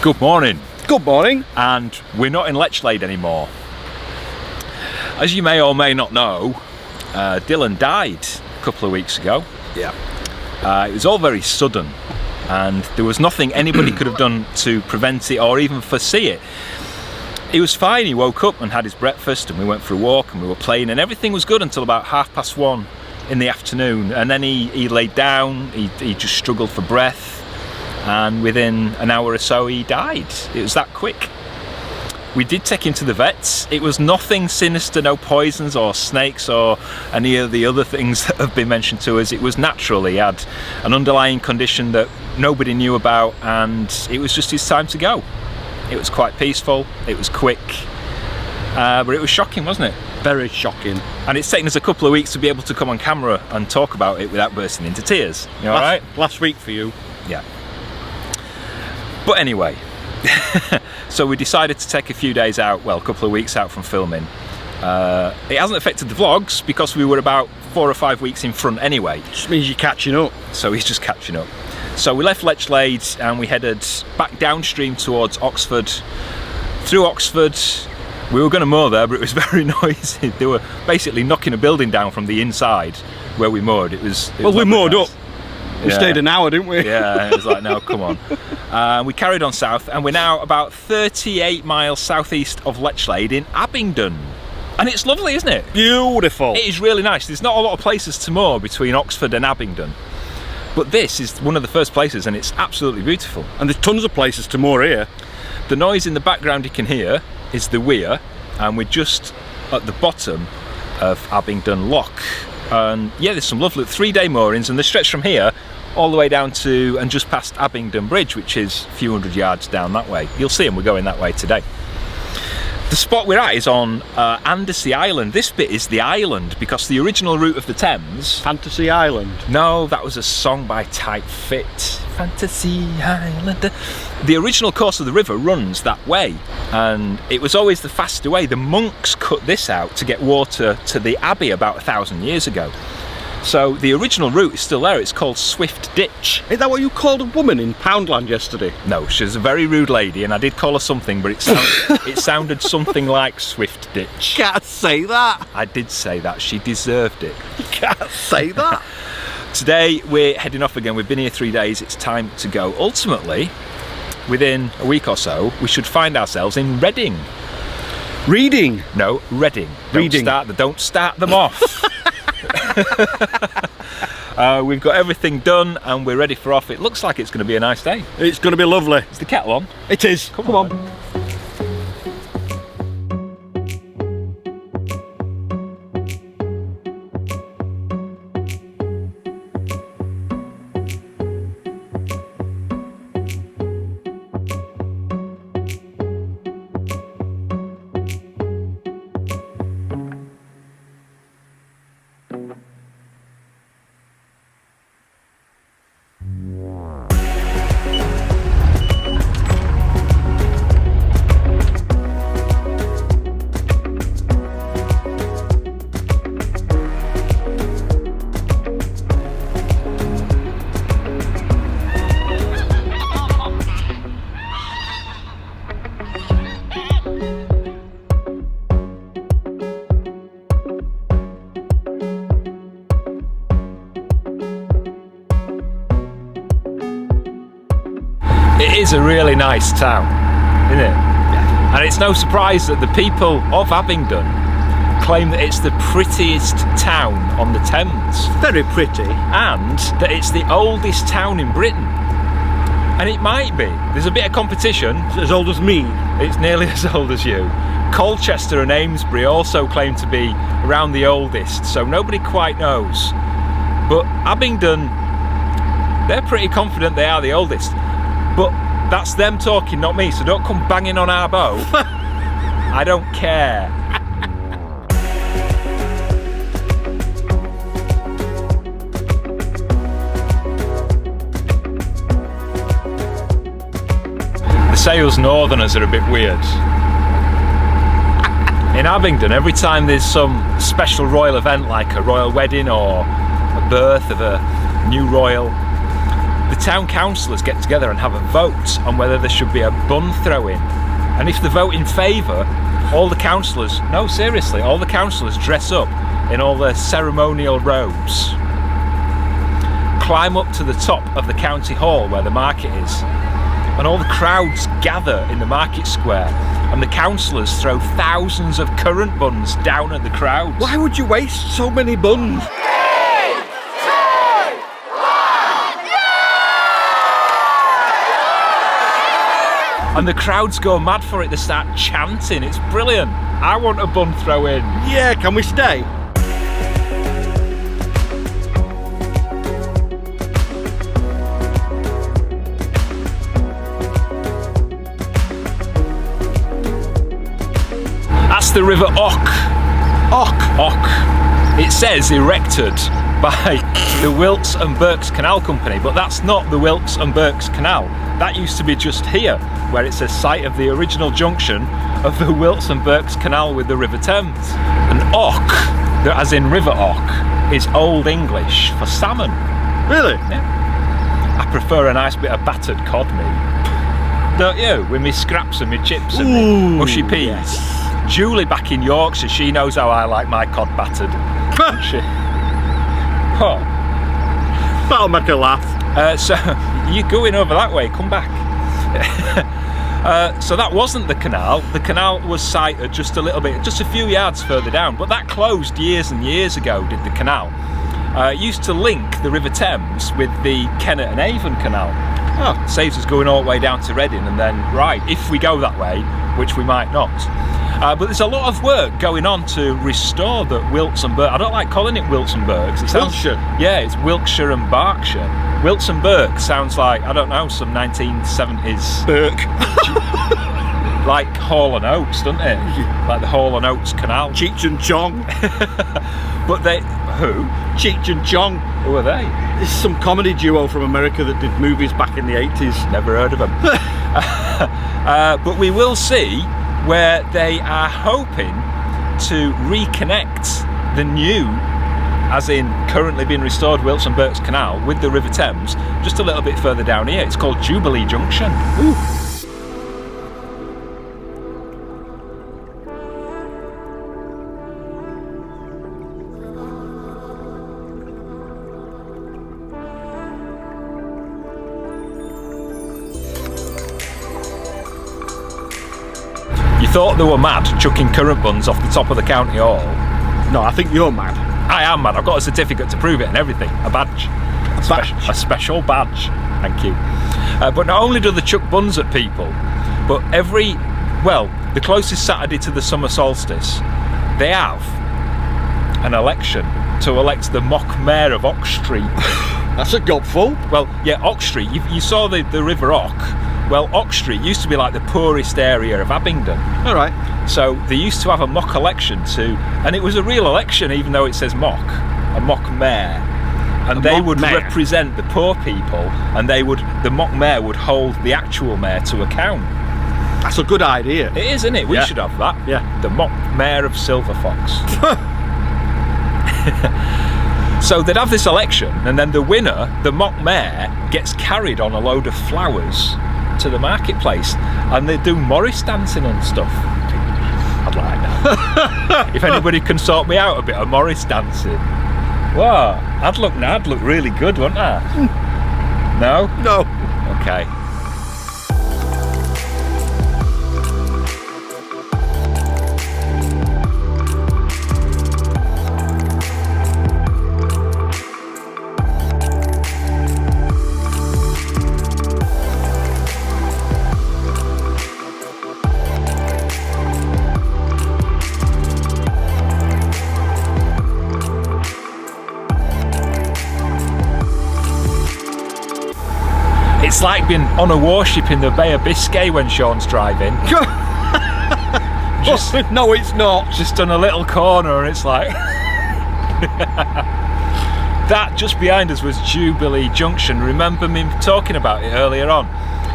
Good morning. Good morning. And we're not in Lechlade anymore. As you may or may not know, Dillon died a couple of weeks ago. Yeah. It was all very sudden, and there was nothing anybody could have done to prevent it or even foresee it. He was fine. He woke up and had his breakfast, and we went for a walk and we were playing, and everything was good until about 1:30 in the afternoon. And then he laid down, he just struggled for breath, and within an hour or so he died. It was that quick. We did take him to the vets. It was nothing sinister, no poisons or snakes or any of the other things that have been mentioned to us. It was natural. He had an underlying condition that nobody knew about, and it was just his time to go. It was quite peaceful, it was quick, but it was shocking, wasn't it? Very shocking. And it's taken us a couple of weeks to be able to come on camera and talk about it without bursting into tears. You all right? Last week for you. Yeah. But anyway, so we decided to take a few days out, well, a couple of weeks out from filming. It hasn't affected the vlogs because we were about 4 or 5 weeks in front anyway. Just means you're catching up. So he's just catching up. So we left Lechlade and we headed back downstream towards Oxford. Through Oxford, we were going to moor there, but it was very noisy. They were basically knocking a building down from the inside where we moored. It was we moored nice. up. We stayed an hour, didn't we? Yeah, it was like, no, come on. We carried on south, and we're now about 38 miles southeast of Lechlade in Abingdon. And it's lovely, isn't it? Beautiful. It is really nice. There's not a lot of places to moor between Oxford and Abingdon, but this is one of the first places, and it's absolutely beautiful. And there's tons of places to moor here. The noise in the background you can hear is the weir, and we're just at the bottom of Abingdon Lock. And yeah, there's some lovely 3-day moorings, and they stretch from here all the way down to and just past Abingdon Bridge, which is a few hundred yards down that way. You'll see them, we're going that way today. The spot we're at is on Andersea Island. This bit is the island because the original route of the Thames... Fantasy Island? No, that was a song by Type Fit. Fantasy Island. The original course of the river runs that way, and it was always the faster way. The monks cut this out to get water to the abbey about 1,000 years ago. So the original route is still there. It's called Swift Ditch. Is that what you called a woman in Poundland yesterday? No, she was a very rude lady, and I did call her something, but it sounded something like Swift Ditch. Can't say that. I did say that. She deserved it. You can't say that. Today we're heading off again. We've been here 3 days. It's time to go. Ultimately, within a week or so, we should find ourselves in Reading. Reading? No, Reading. Reading. Don't start them off. We've got everything done and we're ready for off. It looks like it's going to be a nice day. It's going to be lovely. Is the kettle on? It is. Come on. It is a really nice town, isn't it? Yeah. And it's no surprise that the people of Abingdon claim that it's the prettiest town on the Thames. Very pretty. And that it's the oldest town in Britain. And it might be. There's a bit of competition. It's as old as me. It's nearly as old as you. Colchester and Amesbury also claim to be around the oldest, so nobody quite knows. But Abingdon, they're pretty confident they are the oldest. But that's them talking, not me, so don't come banging on our boat. I don't care. The Sales Northerners are a bit weird. In Abingdon, every time there's some special royal event like a royal wedding or a birth of a new royal, the town councillors get together and have a vote on whether there should be a bun throw-in. And if they vote in favour, all the councillors, no seriously, all the councillors dress up in all their ceremonial robes, climb up to the top of the county hall where the market is, and all the crowds gather in the market square, and the councillors throw thousands of currant buns down at the crowds. Why would you waste so many buns? And the crowds go mad for it, they start chanting, it's brilliant. I want a bun throw in. Yeah, can we stay? That's the River Och. It says erected by the Wilts and Berks Canal Company, but that's not the Wilts and Berks Canal. That used to be just here, where it says site of the original junction of the Wilts and Berks Canal with the River Thames. And Och, as in River Och, is Old English for salmon. Really? Yeah. I prefer a nice bit of battered cod meat. Don't you? With me scraps and me chips and me mushy peas. Yes. Julie back in Yorkshire, she knows how I like my cod battered. Oh. That'll make her laugh. So you're going over that way, come back. So that wasn't the canal. The canal was sited just a little bit, just a few yards further down, but that closed years and years ago, did the canal. It used to link the River Thames with the Kennet and Avon Canal. Oh. Saves us going all the way down to Reading and then right, if we go that way, which we might not. But there's a lot of work going on to restore the Wilts and Berks. I don't like calling it Wilts and Berks. It sounds, Wiltshire. Yeah, it's Wiltshire and Berkshire. Wilts and Berks sounds like, I don't know, some 1970s... Burke. Like Hall and Oates, doesn't it? Like the Hall and Oates Canal. Cheech and Chong. But they... Who? Cheech and Chong. Who are they? It's some comedy duo from America that did movies back in the 80s. Never heard of them. But we will see where they are hoping to reconnect the new, as in currently being restored Wilts and Berks Canal with the River Thames just a little bit further down here. It's called Jubilee Junction. Ooh. Thought they were mad chucking currant buns off the top of the county hall. No, I think you're mad. I am mad. I've got a certificate to prove it and everything. A badge. A special badge. Thank you. But not only do they chuck buns at people, but the closest Saturday to the summer solstice, they have an election to elect the mock mayor of Och Street. That's a gobful. Well, yeah, Och Street. You saw the River Och. Well, Och Street used to be like the poorest area of Abingdon. All right. So they used to have a mock election and it was a real election, even though it says mock, a mock mayor. And they would represent the poor people, and the mock mayor would hold the actual mayor to account. That's a good idea. It is, isn't it? We should have that. Yeah. The mock mayor of Silver Fox. So they'd have this election, and then the winner, the mock mayor, gets carried on a load of flowers to the marketplace, and they do Morris dancing and stuff. I'd like that. If anybody can sort me out a bit of Morris dancing, wow, I'd look really good, wouldn't I? No? No. Okay. It's like being on a warship in the Bay of Biscay when Sean's driving. No, it's not. Just on a little corner, and it's like... That just behind us was Jubilee Junction. Remember me talking about it earlier on?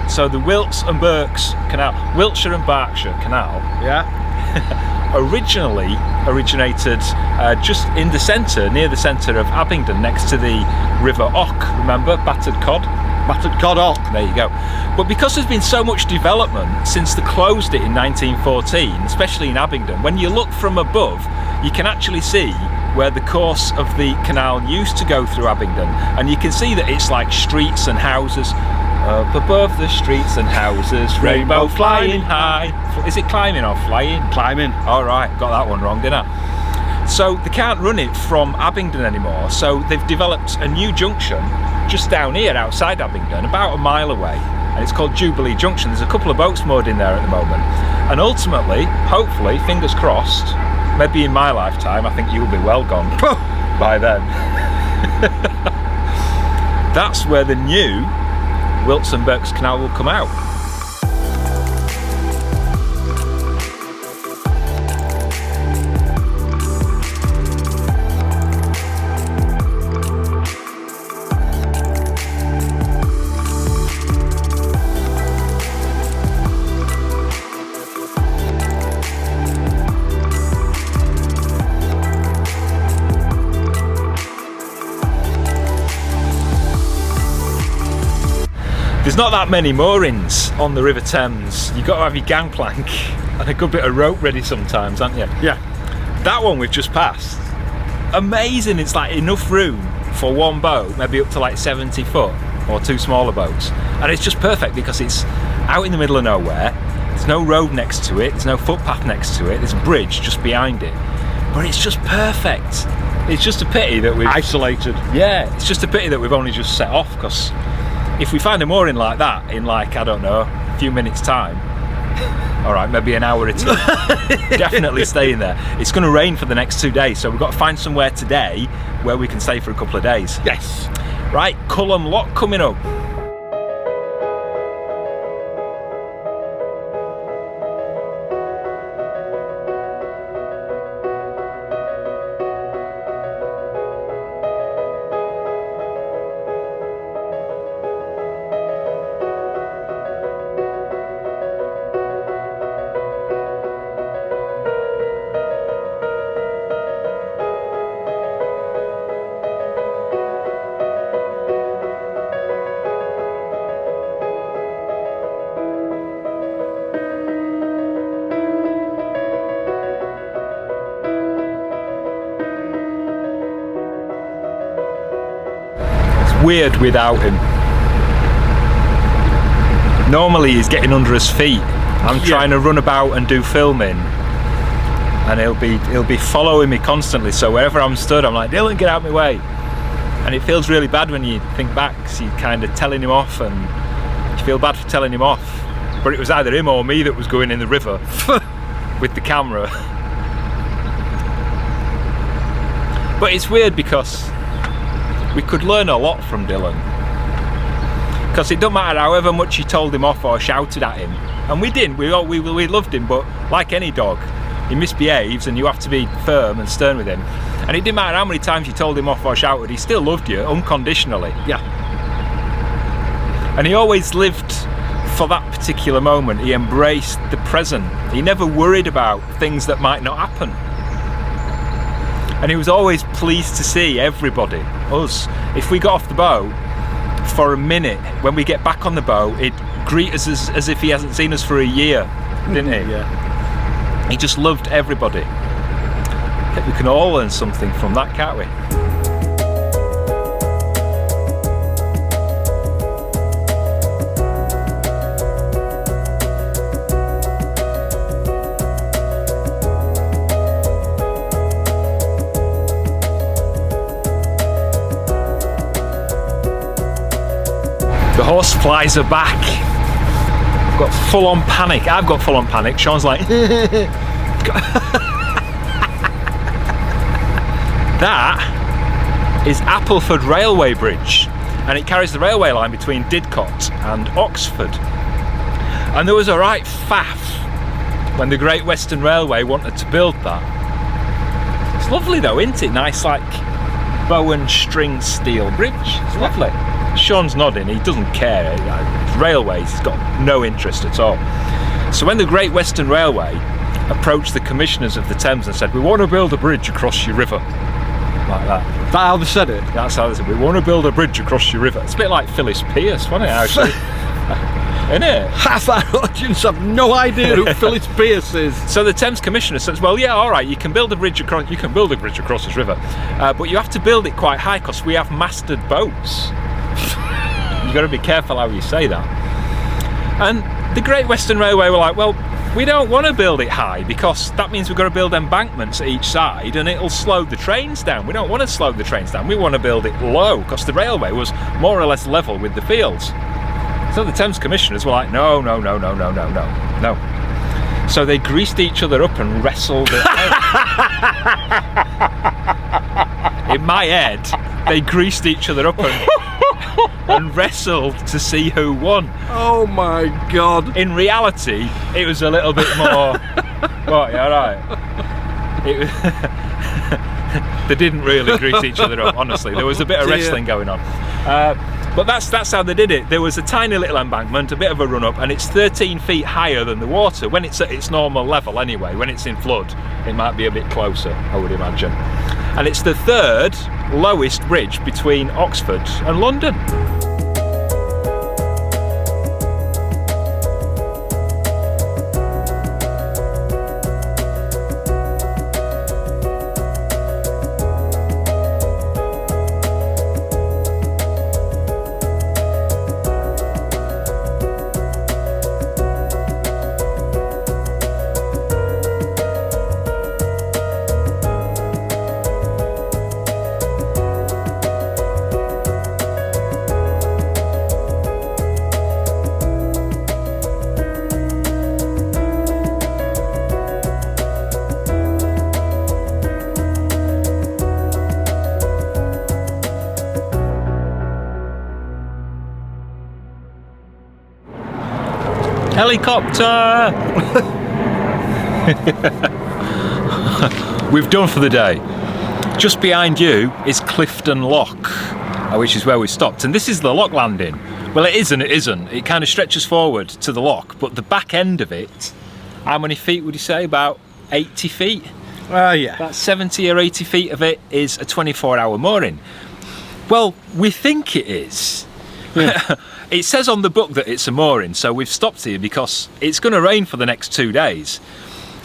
So the Wilts and Berks Canal, Wiltshire and Berkshire Canal, originally originated just in the centre, near the centre of Abingdon, next to the River Och. Remember, battered cod? Battered coddock. There you go. But because there's been so much development since they closed it in 1914, especially in Abingdon, when you look from above, you can actually see where the course of the canal used to go through Abingdon, and you can see that it's like streets and houses. Up above the streets and houses, rainbow flying high. Is it climbing or flying? Climbing. All right, got that one wrong, didn't I? So they can't run it from Abingdon anymore, so they've developed a new junction just down here outside Abingdon, about a mile away, and it's called Jubilee Junction. There's a couple of boats moored in there at the moment, and ultimately, hopefully, fingers crossed, maybe in my lifetime, I think you'll be well gone by then. That's where the new Wilton Berks Canal will come out. There's not that many moorings on the River Thames. You've got to have your gangplank and a good bit of rope ready sometimes, haven't you? Yeah. That one we've just passed, amazing. It's like enough room for one boat, maybe up to like 70 foot, or two smaller boats. And it's just perfect because it's out in the middle of nowhere. There's no road next to it, there's no footpath next to it, there's a bridge just behind it. But it's just perfect. It's just a pity that we've... Isolated. Yeah, it's just a pity that we've only just set off, because if we find a mooring like that in like, I don't know, a few minutes time, all right, maybe an hour or two, definitely staying there. It's going to rain for the next 2 days, so we've got to find somewhere today where we can stay for a couple of days. Yes. Right, Culham Lock coming up. Weird without him. Normally he's getting under his feet. I'm trying to run about and do filming, and he'll be following me constantly. So wherever I'm stood, I'm like, Dillon, get out of my way. And it feels really bad when you think back, because you're kind of telling him off, and you feel bad for telling him off. But it was either him or me that was going in the river with the camera. But it's weird because we could learn a lot from Dillon, because it doesn't matter however much you told him off or shouted at him, and we didn't, we loved him, but like any dog, he misbehaves and you have to be firm and stern with him, and it didn't matter how many times you told him off or shouted, he still loved you unconditionally. Yeah. And he always lived for that particular moment. He embraced the present. He never worried about things that might not happen. And he was always pleased to see everybody, us. If we got off the boat for a minute, when we get back on the boat, he'd greet us as if he hasn't seen us for a year, didn't he? Yeah. He just loved everybody. I think we can all learn something from that, can't we? The horse flies are back. I've got full on panic. I've got full on panic. Sean's like, That is Appleford Railway Bridge, and it carries the railway line between Didcot and Oxford. And there was a right faff when the Great Western Railway wanted to build that. It's lovely though, isn't it? Nice like bow and string steel bridge. It's lovely. Sean's nodding, he doesn't care. Railways, he's got no interest at all. So when the Great Western Railway approached the commissioners of the Thames and said, we want to build a bridge across your river, like that, That how they said it? That's how they said, we want to build a bridge across your river. It's a bit like Phyllis Pierce, wasn't it, actually? Isn't it? Half our audience have no idea who Phyllis Pierce is. So the Thames Commissioner says, well, yeah, all right, you can build a bridge across this river, but you have to build it quite high because we have masted boats. You've got to be careful how you say that. And the Great Western Railway were like, well, we don't want to build it high because that means we've got to build embankments at each side and it'll slow the trains down. We don't want to slow the trains down. We want to build it low because the railway was more or less level with the fields. So the Thames Commissioners were like, no. So they greased each other up and wrestled it out. In my head, they greased each other up and wrestled to see who won. Oh my God. In reality, it was a little bit more... What, yeah, right. It was they didn't really grease each other up, honestly. There was a bit of wrestling going on. But that's how they did it. There was a tiny little embankment, a bit of a run up, and it's 13 feet higher than the water when it's at its normal level anyway. When it's in flood, it might be a bit closer, I would imagine. And it's the third lowest bridge between Oxford and London. Helicopter! We've done for the day. Just behind you is Clifton Lock, which is where we stopped. And this is the lock landing. Well, it is and it isn't. It kind of stretches forward to the lock, but the back end of it, how many feet would you say? About 80 feet? Yeah. About 70 or 80 feet of it is a 24-hour mooring. Well, we think it is. Yeah. It says on the book that it's a mooring, so we've stopped here because it's going to rain for the next 2 days.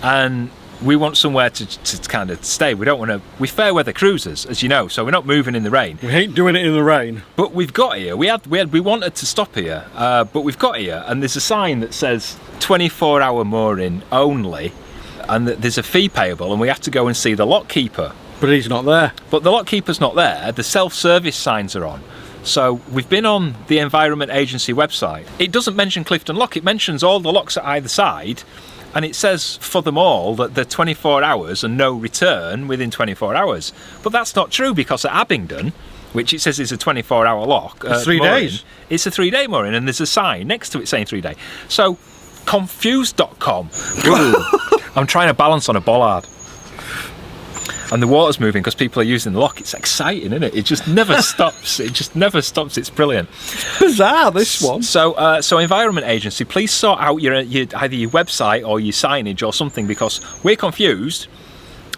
And we want somewhere to kind of stay. We don't want to... We're fair weather cruisers, as you know, so we're not moving in the rain. We hate doing it in the rain. But we've got here. We wanted to stop here, but we've got here, and there's a sign that says 24-hour mooring only, and that there's a fee payable, and we have to go and see the lock keeper. But he's not there. But the lock keeper's not there. The self-service signs are on. So we've been on the Environment Agency website. It doesn't mention Clifton Lock. It mentions all the locks at either side. And it says for them all that they're 24 hours and no return within 24 hours. But that's not true because at Abingdon, which it says is a 24-hour lock, it's 3 days. It's a 3-day mooring, and there's a sign next to it saying 3 day. So confused.com. I'm trying to balance on a bollard. And the water's moving because people are using the lock. It's exciting, isn't it? It just never stops. It just never stops. It's brilliant. It's bizarre, this one. So Environment Agency, please sort out your either your website or your signage or something, because we're confused,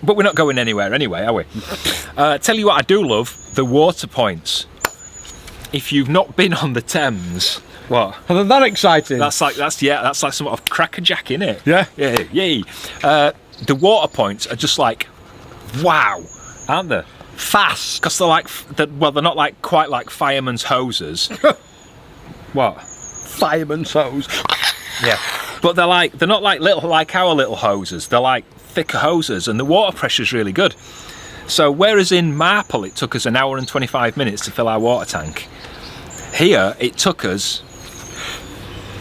but we're not going anywhere anyway, are we? Tell you what I do love, the water points. If you've not been on the Thames, what? Are they that exciting? That's like some sort of crackerjack, innit? Yeah. Yeah, yay. The water points are just like, wow, aren't they? Fast, because they're not like quite like fireman's hoses. What? Fireman's hose. Yeah, but they're not like our little hoses. They're like thicker hoses, and the water pressure's really good. So whereas in Marple it took us 1 hour and 25 minutes to fill our water tank, here it took us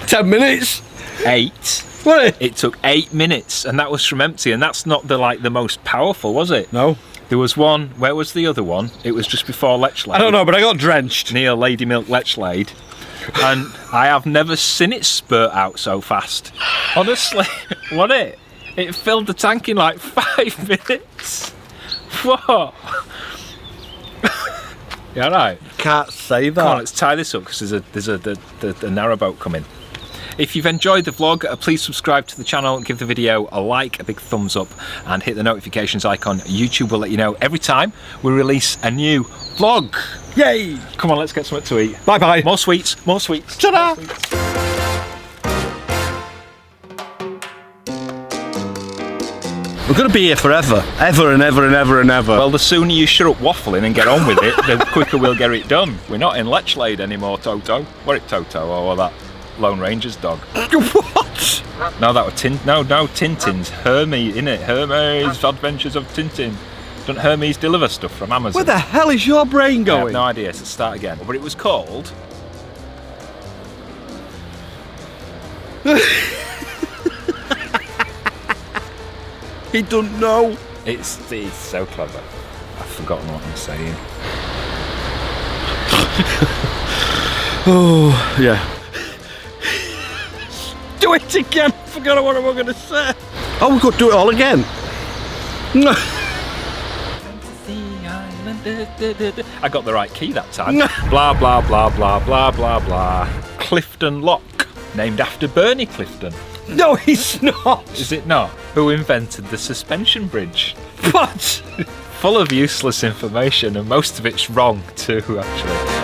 10 minutes. 8. What? It took 8 minutes, and that was from empty, and that's not the most powerful, was it? No. There was one. Where was the other one? It was just before Lechlade. I don't know, but I got drenched. Near Lady Milk Lechlade, and I have never seen it spurt out so fast. Honestly, what it filled the tank in like 5 minutes. What? Yeah, right. Can't say that. Come on, let's tie this up because there's a narrowboat coming. If you've enjoyed the vlog, please subscribe to the channel, give the video a like, a big thumbs up, and hit the notifications icon. YouTube will let you know every time we release a new vlog. Yay! Come on, let's get something to eat. Bye bye. More sweets, more sweets. Ta-da! More sweets. We're going to be here forever. Ever and ever and ever and ever. Well, the sooner you shut up waffling and get on with it, the quicker we'll get it done. We're not in Lechlade anymore, Toto. What it Toto or that Lone Ranger's dog? What? No, that was Tintin's. Hermes, innit? Hermes Adventures of Tintin. Doesn't Hermes deliver stuff from Amazon? Where the hell is your brain I going? have no idea, so start again. But it was called... He don't know. It's so clever. I've forgotten what I'm saying. Oh, yeah. Do it again. Forgot what I was going to say. Oh, we've got to do it all again. I got the right key that time. Blah, blah, blah, blah, blah, blah, blah. Clifton Lock, named after Bernie Clifton. No, he's not. Is it not? Who invented the suspension bridge? What? Full of useless information, and most of it's wrong too, actually.